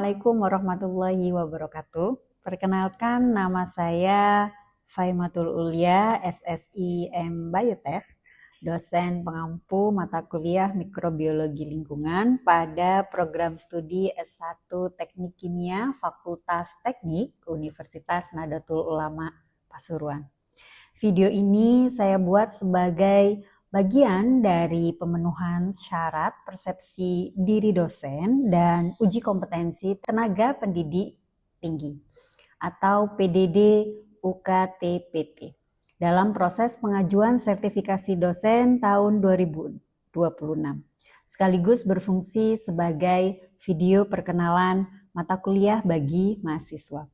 Assalamualaikum warahmatullahi wabarakatuh. Perkenalkan, nama saya Faimatul Ulia, SSI M Biotech, dosen pengampu mata kuliah Mikrobiologi Lingkungan pada program studi S1 Teknik Kimia Fakultas Teknik Universitas Nahdlatul Ulama Pasuruan. Video ini saya buat sebagai bagian dari pemenuhan syarat persepsi diri dosen dan uji kompetensi tenaga pendidik tinggi atau PDD UKT-PT dalam proses pengajuan sertifikasi dosen tahun 2026, sekaligus berfungsi sebagai video perkenalan mata kuliah bagi mahasiswa.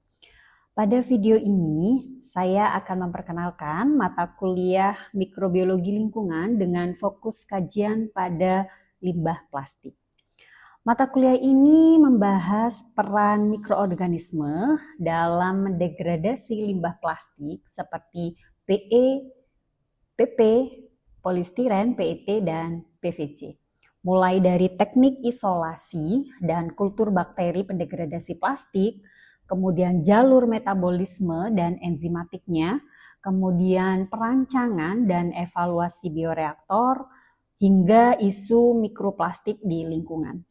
Pada video ini, saya akan memperkenalkan mata kuliah Mikrobiologi Lingkungan dengan fokus kajian pada limbah plastik. Mata kuliah ini membahas peran mikroorganisme dalam mendegradasi limbah plastik seperti PE, PP, polistiren, PET, dan PVC. Mulai dari teknik isolasi dan kultur bakteri pendegradasi plastik, kemudian jalur metabolisme dan enzimatiknya, kemudian perancangan dan evaluasi bioreaktor, hingga isu mikroplastik di lingkungan.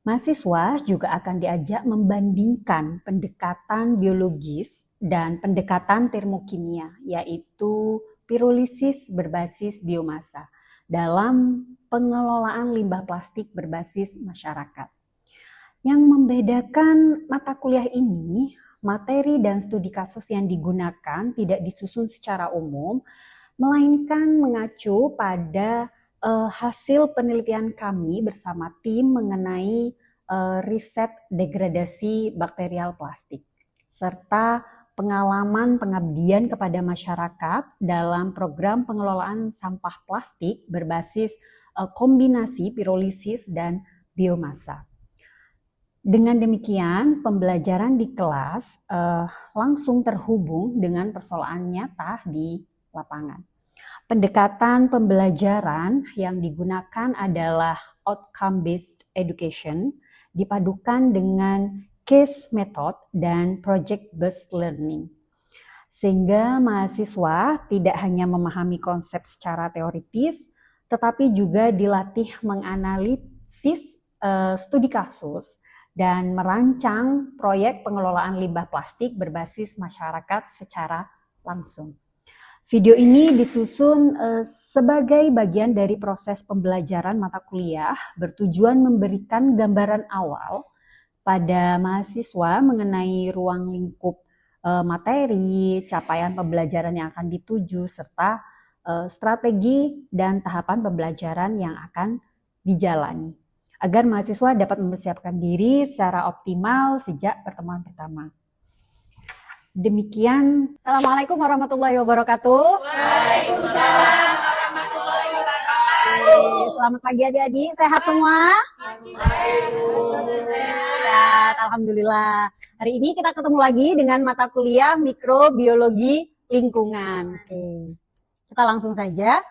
Mahasiswa juga akan diajak membandingkan pendekatan biologis dan pendekatan termokimia, yaitu pirolisis berbasis biomasa, dalam pengelolaan limbah plastik berbasis masyarakat. Yang membedakan mata kuliah ini, materi dan studi kasus yang digunakan tidak disusun secara umum, melainkan mengacu pada hasil penelitian kami bersama tim mengenai riset degradasi bakterial plastik, serta pengalaman pengabdian kepada masyarakat dalam program pengelolaan sampah plastik berbasis kombinasi pirolisis dan biomasa. Dengan demikian, pembelajaran di kelas langsung terhubung dengan persoalan nyata di lapangan. Pendekatan pembelajaran yang digunakan adalah outcome-based education, dipadukan dengan case method dan project-based learning. Sehingga mahasiswa tidak hanya memahami konsep secara teoritis, tetapi juga dilatih menganalisis studi kasus dan merancang proyek pengelolaan limbah plastik berbasis masyarakat secara langsung. Video ini disusun sebagai bagian dari proses pembelajaran mata kuliah bertujuan memberikan gambaran awal pada mahasiswa mengenai ruang lingkup materi, capaian pembelajaran yang akan dituju, serta strategi dan tahapan pembelajaran yang akan dijalani, agar mahasiswa dapat mempersiapkan diri secara optimal sejak pertemuan pertama. Demikian. Assalamualaikum warahmatullahi wabarakatuh. Waalaikumsalam warahmatullahi wabarakatuh. Selamat pagi adik-adik, sehat semua? Sehat, alhamdulillah. Hari ini kita ketemu lagi dengan mata kuliah Mikrobiologi Lingkungan. Oke. Kita langsung saja.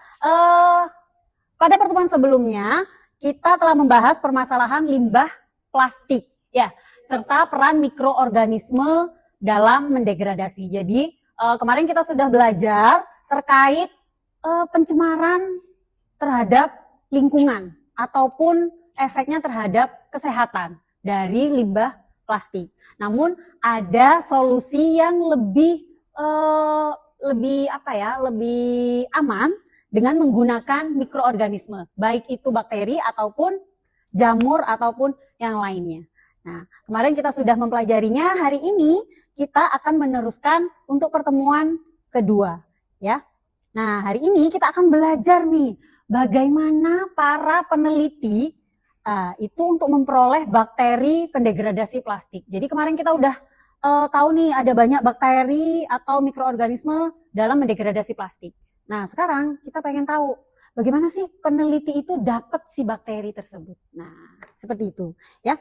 Pada pertemuan sebelumnya, kita telah membahas permasalahan limbah plastik, ya, serta peran mikroorganisme dalam mendegradasi. Jadi kemarin kita sudah belajar terkait pencemaran terhadap lingkungan ataupun efeknya terhadap kesehatan dari limbah plastik. Namun ada solusi yang lebih aman dengan menggunakan mikroorganisme, baik itu bakteri ataupun jamur ataupun yang lainnya. Nah, kemarin kita sudah mempelajarinya. Hari ini kita akan meneruskan untuk pertemuan kedua, ya. Nah, hari ini kita akan belajar nih bagaimana para peneliti itu untuk memperoleh bakteri pendegradasi plastik. Jadi kemarin kita udah tahu nih ada banyak bakteri atau mikroorganisme dalam mendegradasi plastik. Nah, sekarang kita pengen tahu bagaimana sih peneliti itu dapat si bakteri tersebut. Nah, seperti itu, ya.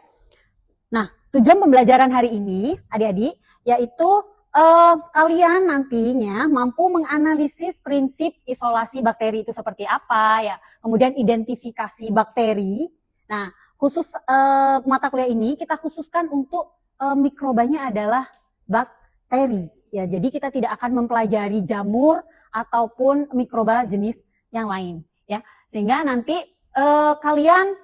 Nah, tujuan pembelajaran hari ini, adik-adik, yaitu kalian nantinya mampu menganalisis prinsip isolasi bakteri itu seperti apa, ya. Kemudian identifikasi bakteri. Nah, khusus mata kuliah ini kita khususkan untuk mikrobanya adalah bakteri. Ya, jadi kita tidak akan mempelajari jamur ataupun mikroba jenis yang lain. Ya, sehingga nanti kalian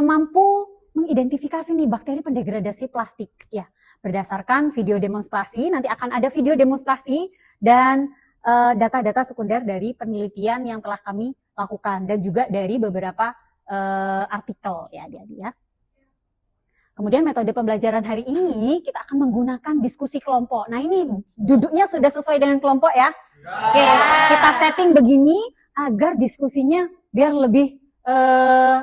mampu mengidentifikasi nih bakteri pendegradasi plastik. Ya, berdasarkan video demonstrasi, nanti akan ada video demonstrasi dan data-data sekunder dari penelitian yang telah kami lakukan dan juga dari beberapa artikel ya adik-adik ya. Kemudian metode pembelajaran hari ini kita akan menggunakan diskusi kelompok. Nah ini duduknya sudah sesuai dengan kelompok ya. Oke, kita setting begini agar diskusinya biar lebih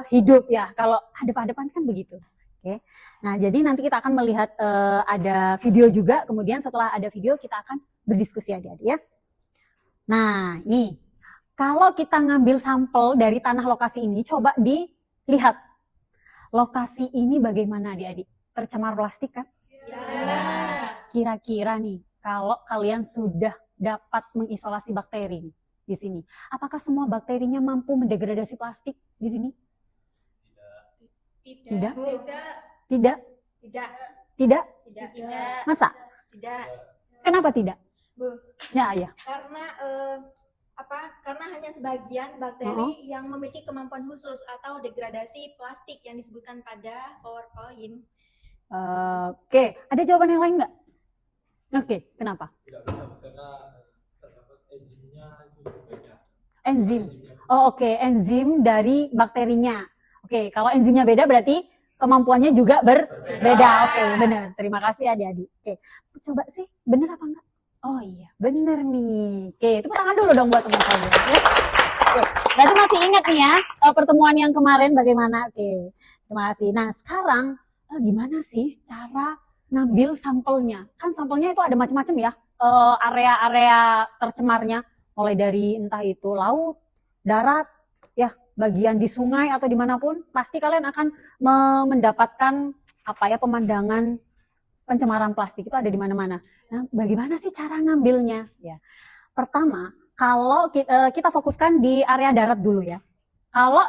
hidup ya. Kalau hadap-hadapan kan begitu. Oke. Nah jadi nanti kita akan melihat ada video juga. Kemudian setelah ada video kita akan berdiskusi adik-adik ya. Nah ini kalau kita ngambil sampel dari tanah lokasi ini, coba dilihat. Lokasi ini bagaimana adik-adik? Tercemar plastik kan? Ya. Kira-kira nih, kalau kalian sudah dapat mengisolasi bakteri nih, di sini, apakah semua bakterinya mampu mendegradasi plastik di sini? Tidak. Tidak. Tidak. Tidak. Tidak. Masa? Tidak. Kenapa tidak? Bu. Ya, ya. Karena hanya sebagian bakteri yang memiliki kemampuan khusus atau degradasi plastik yang disebutkan pada PowerPoint. Oke, ada jawaban yang lain nggak? Oke, kenapa? Tidak bisa karena terdapat enzimnya itu berbeda. Enzim. Oh oke, enzim dari bakterinya. Oke, kalau enzimnya beda berarti kemampuannya juga berbeda. Oke, benar. Terima kasih adik-adik. Oke, coba sih benar apa enggak? Oh iya, bener nih. Oke, tepuk tangan dulu dong buat teman saya. Ya. Oke, berarti masih ingat nih ya pertemuan yang kemarin bagaimana? Oke, terima kasih. Nah sekarang gimana sih cara ngambil sampelnya? Kan sampelnya itu ada macam-macam ya, area-area tercemarnya, mulai dari entah itu laut, darat, ya bagian di sungai atau dimanapun, pasti kalian akan mendapatkan pemandangan pencemaran plastik itu ada di mana-mana. Nah, bagaimana sih cara ngambilnya? Ya, pertama, kalau kita fokuskan di area darat dulu ya. Kalau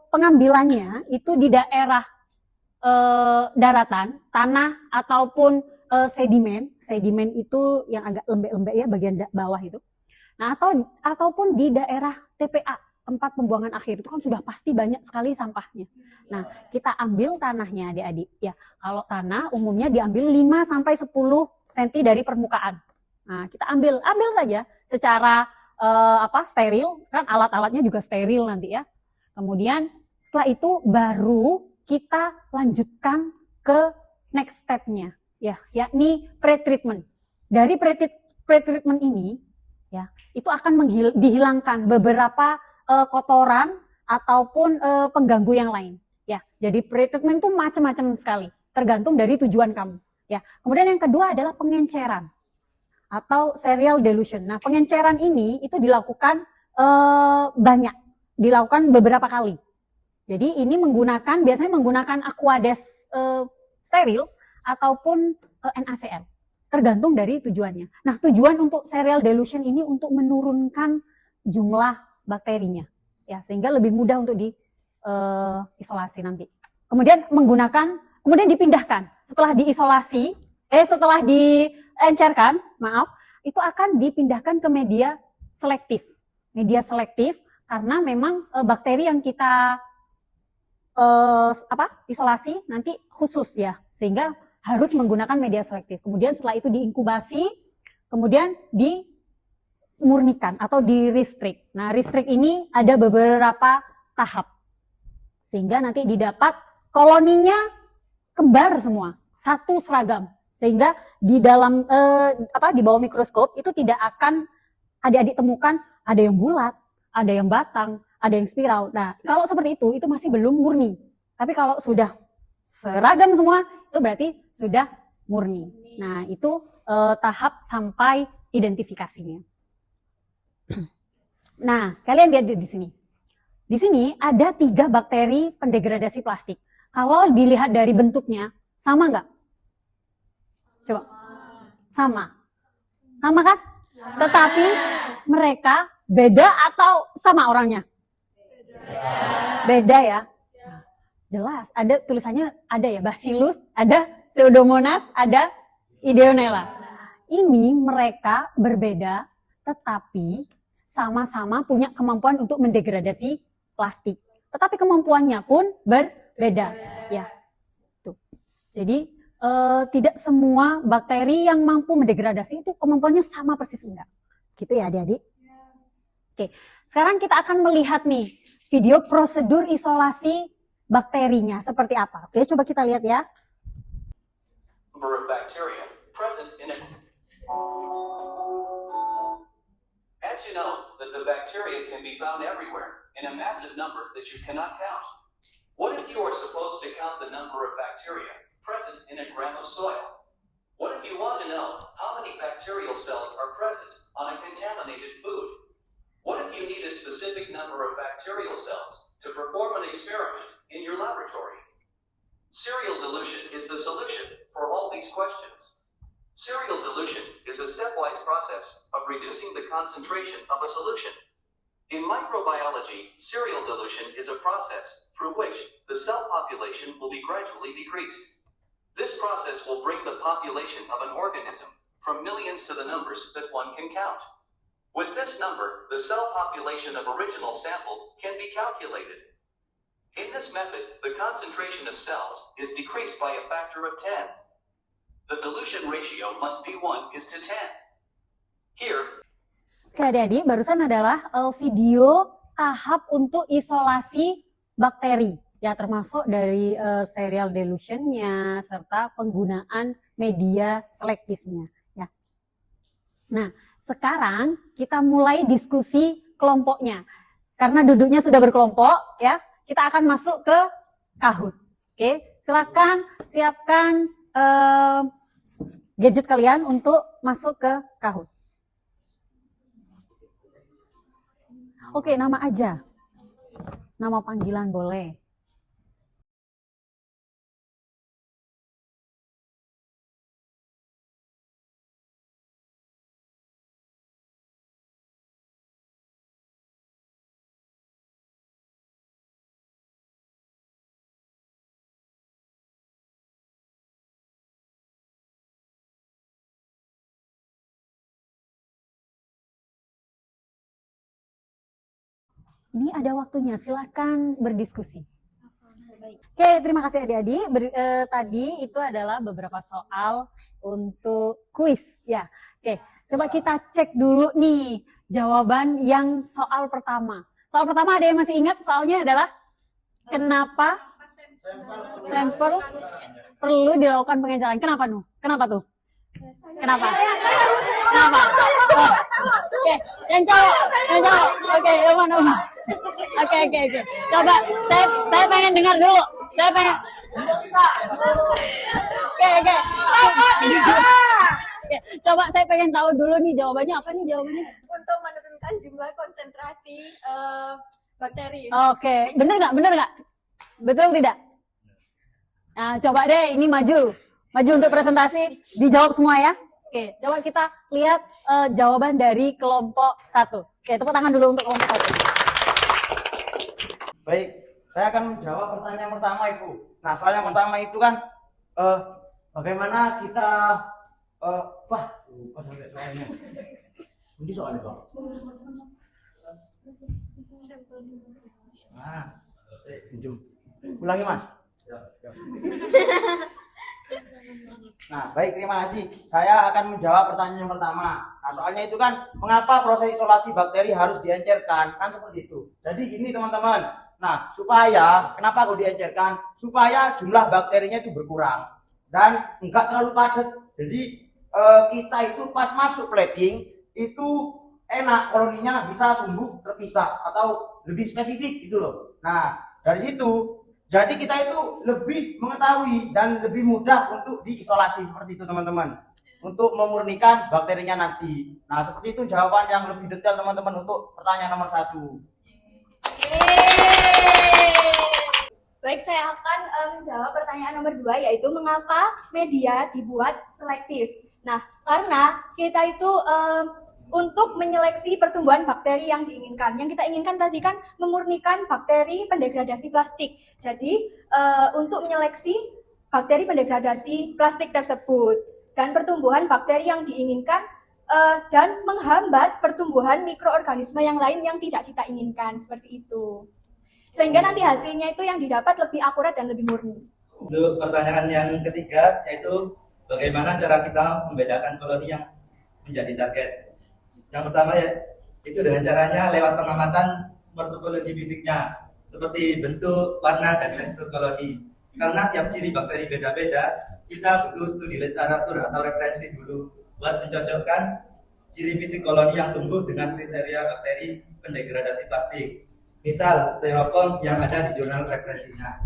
pengambilannya itu di daerah daratan, tanah ataupun sedimen itu yang agak lembek-lembek ya bagian bawah itu. Nah, ataupun di daerah TPA, tempat pembuangan akhir itu kan sudah pasti banyak sekali sampahnya. Nah, kita ambil tanahnya adik-adik. Ya, kalau tanah umumnya diambil 5 sampai 10 cm dari permukaan. Nah, kita ambil saja secara steril, kan alat-alatnya juga steril nanti ya. Kemudian setelah itu baru kita lanjutkan ke next step-nya ya, yakni pre-treatment. Dari pre-treatment ini ya, itu akan dihilangkan beberapa kotoran ataupun pengganggu yang lain ya. Jadi pre-treatment itu macam-macam sekali tergantung dari tujuan kamu ya. Kemudian yang kedua adalah pengenceran atau serial dilution. Nah, pengenceran ini itu dilakukan dilakukan beberapa kali. Jadi ini biasanya menggunakan Aquades steril ataupun NaCl tergantung dari tujuannya. Nah, tujuan untuk serial dilution ini untuk menurunkan jumlah bakterinya ya, sehingga lebih mudah untuk diisolasi nanti. Kemudian dipindahkan setelah diencerkan, itu akan dipindahkan ke media selektif karena memang bakteri yang kita isolasi nanti khusus ya, sehingga harus menggunakan media selektif. Kemudian setelah itu diinkubasi, kemudian dimurnikan atau di-restrict. Nah, restrict ini ada beberapa tahap. Sehingga nanti didapat koloninya kembar semua, satu seragam. Sehingga di dalam di bawah mikroskop itu tidak akan adik-adik temukan ada yang bulat, ada yang batang, ada yang spiral. Nah, kalau seperti itu masih belum murni. Tapi kalau sudah seragam semua, itu berarti sudah murni. Nah, itu tahap sampai identifikasinya. Nah, kalian lihat di sini. Di sini ada 3 bakteri pendegradasi plastik. Kalau dilihat dari bentuknya, sama nggak? Coba. Sama. Sama kan? Tetapi mereka beda atau sama orangnya? Beda ya. Jelas, ada tulisannya, ada ya, Bacillus, ada Pseudomonas, ada Ideonella. Ini mereka berbeda, tetapi sama-sama punya kemampuan untuk mendegradasi plastik. Tetapi kemampuannya pun berbeda. Ya, tuh. Jadi tidak semua bakteri yang mampu mendegradasi itu kemampuannya sama persis, enggak. Gitu ya adik-adik. Oke, sekarang kita akan melihat nih video prosedur isolasi bakterinya seperti apa. Oke, coba kita lihat ya. Number of bacteria present in a... As you know, that the bacteria can be found everywhere in a massive number that you cannot count. What if you are supposed to count the number of bacteria present in a gram of soil? What if you want to know how many bacterial cells are present on a contaminated food? What if you need a specific number of bacterial cells to perform an experiment in your laboratory? Serial dilution is the solution for all these questions. Serial dilution is a stepwise process of reducing the concentration of a solution. In microbiology, serial dilution is a process through which the cell population will be gradually decreased. This process will bring the population of an organism from millions to the numbers that one can count. With this number, the cell population of original sample can be calculated. In this method, the concentration of cells is decreased by a factor of 10. The dilution ratio must be 1:10. Here, Oke adik-adik, barusan adalah video tahap untuk isolasi bakteri. Ya, termasuk dari serial dilutionnya, serta penggunaan media selektifnya. Ya. Nah, sekarang kita mulai diskusi kelompoknya. Karena duduknya sudah berkelompok, ya, kita akan masuk ke Kahoot. Oke, silakan siapkan gadget kalian untuk masuk ke Kahoot. Oke, nama aja. Nama panggilan boleh. Ini ada waktunya, silakan berdiskusi. Oke, terima kasih adik-adik. Tadi itu adalah beberapa soal untuk kuis, ya. Oke, coba kita cek dulu nih jawaban yang soal pertama. Soal pertama ada yang masih ingat? Soalnya adalah kenapa sampel perlu dilakukan pengencalan? Kenapa Nuh? Kenapa tuh? Kenapa? Kenapa? Oh. Oke, yang cowok. Oke, Oma. Oke. Coba, saya pengen dengar dulu. Saya pengen. Oke. Coba saya pengen tahu dulu nih jawabannya apa nih jawabannya? Untuk menurunkan jumlah konsentrasi bakteri. Oke, bener nggak? Betul tidak? Nah, coba deh ini maju untuk presentasi, dijawab semua ya. Oke, coba kita lihat jawaban dari kelompok 1. Oke, tepuk tangan dulu untuk kelompok 1. Baik, saya akan menjawab pertanyaan pertama Ibu. Nah, soal yang pertama itu kan bagaimana kita sampai soalnya. Ini soalnya Bang. Pinjam. Ulangi Mas. Nah, baik, terima kasih. Saya akan menjawab pertanyaan yang pertama. Nah, soalnya itu kan, mengapa proses isolasi bakteri harus diencerkan? Kan seperti itu. Jadi gini teman-teman. Nah, kenapa kok diencerkan? Supaya jumlah bakterinya itu berkurang. Dan enggak terlalu padat. Jadi, kita itu pas masuk plating, itu enak, koloninya bisa tumbuh terpisah. Atau lebih spesifik gitu loh. Nah, dari situ, jadi kita itu lebih mengetahui dan lebih mudah untuk diisolasi seperti itu teman-teman. Untuk memurnikan bakterinya nanti. Nah seperti itu jawaban yang lebih detail teman-teman untuk pertanyaan nomor 1. Baik, saya akan menjawab pertanyaan nomor 2, yaitu mengapa media dibuat selektif. Nah, karena kita itu untuk menyeleksi pertumbuhan bakteri yang diinginkan. Yang kita inginkan tadi kan memurnikan bakteri pendegradasi plastik. Jadi untuk menyeleksi bakteri pendegradasi plastik tersebut dan pertumbuhan bakteri yang diinginkan dan menghambat pertumbuhan mikroorganisme yang lain yang tidak kita inginkan, seperti itu. Sehingga nanti hasilnya itu yang didapat lebih akurat dan lebih murni. Untuk pertanyaan yang ketiga, yaitu bagaimana cara kita membedakan koloni yang menjadi target. Yang pertama ya, itu dengan caranya lewat pengamatan morfologi fisiknya, seperti bentuk, warna, dan tekstur koloni. Karena tiap ciri bakteri beda-beda, kita butuh studi literatur atau referensi dulu buat mencocokkan ciri fisik koloni yang tumbuh dengan kriteria bakteri pendegradasi plastik. Misal, styrofoam yang ada di jurnal referensinya.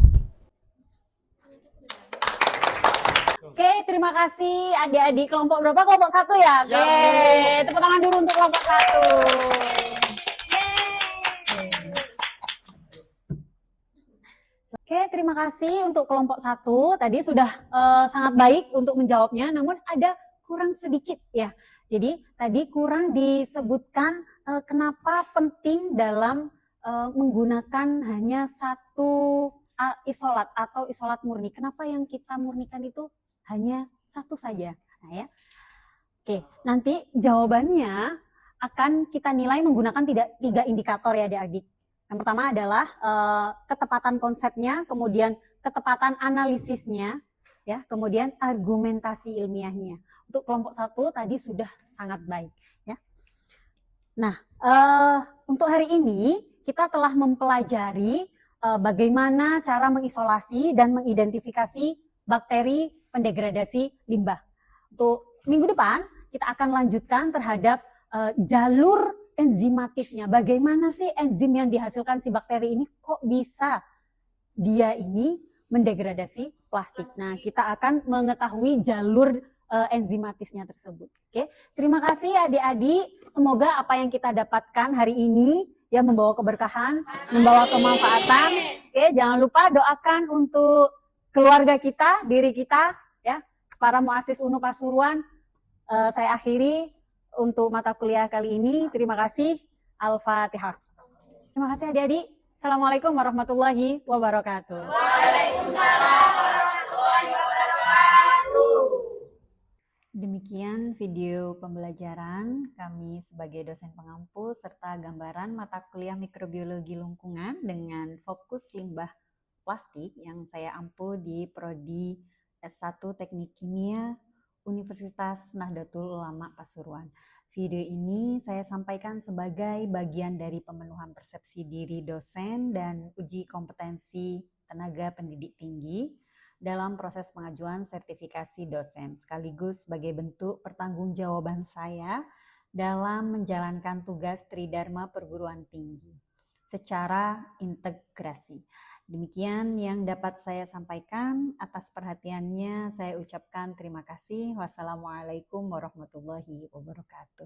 Oke, terima kasih adik-adik kelompok berapa? Kelompok 1 ya? Oke, tepuk tangan dulu untuk kelompok 1. Oke, terima kasih untuk kelompok 1. Tadi sudah sangat baik untuk menjawabnya, namun ada kurang sedikit ya. Jadi tadi kurang disebutkan kenapa penting dalam menggunakan hanya satu isolat atau isolat murni. Kenapa yang kita murnikan itu hanya satu saja. Nah ya. Oke, nanti jawabannya akan kita nilai menggunakan 3 indikator ya adik-adik. Yang pertama adalah ketepatan konsepnya, kemudian ketepatan analisisnya, ya, kemudian argumentasi ilmiahnya. Untuk kelompok 1 tadi sudah sangat baik. Ya. Nah, untuk hari ini kita telah mempelajari bagaimana cara mengisolasi dan mengidentifikasi bakteri pendegradasi limbah. Untuk minggu depan kita akan lanjutkan terhadap jalur enzimatifnya. Bagaimana sih enzim yang dihasilkan si bakteri ini kok bisa dia ini mendegradasi plastik. Nah, kita akan mengetahui jalur enzimatisnya tersebut. Oke, terima kasih adik-adik. Semoga apa yang kita dapatkan hari ini ya membawa keberkahan, membawa kemanfaatan. Oke, jangan lupa doakan untuk keluarga kita, diri kita, ya, para muassis UNU Pasuruan. Saya akhiri untuk mata kuliah kali ini. Terima kasih. Al-Fatihah. Terima kasih adik-adik. Assalamualaikum warahmatullahi wabarakatuh. Waalaikumsalam warahmatullahi wabarakatuh. Demikian video pembelajaran kami sebagai dosen pengampu serta gambaran mata kuliah mikrobiologi lingkungan dengan fokus limbah plastik yang saya ampu di Prodi S1 Teknik Kimia Universitas Nahdlatul Ulama Pasuruan. Video ini saya sampaikan sebagai bagian dari pemenuhan persepsi diri dosen dan uji kompetensi tenaga pendidik tinggi dalam proses pengajuan sertifikasi dosen, sekaligus sebagai bentuk pertanggungjawaban saya dalam menjalankan tugas Tridharma Perguruan Tinggi secara integrasi. Demikian yang dapat saya sampaikan. Atas perhatiannya saya ucapkan terima kasih. Wassalamualaikum warahmatullahi wabarakatuh.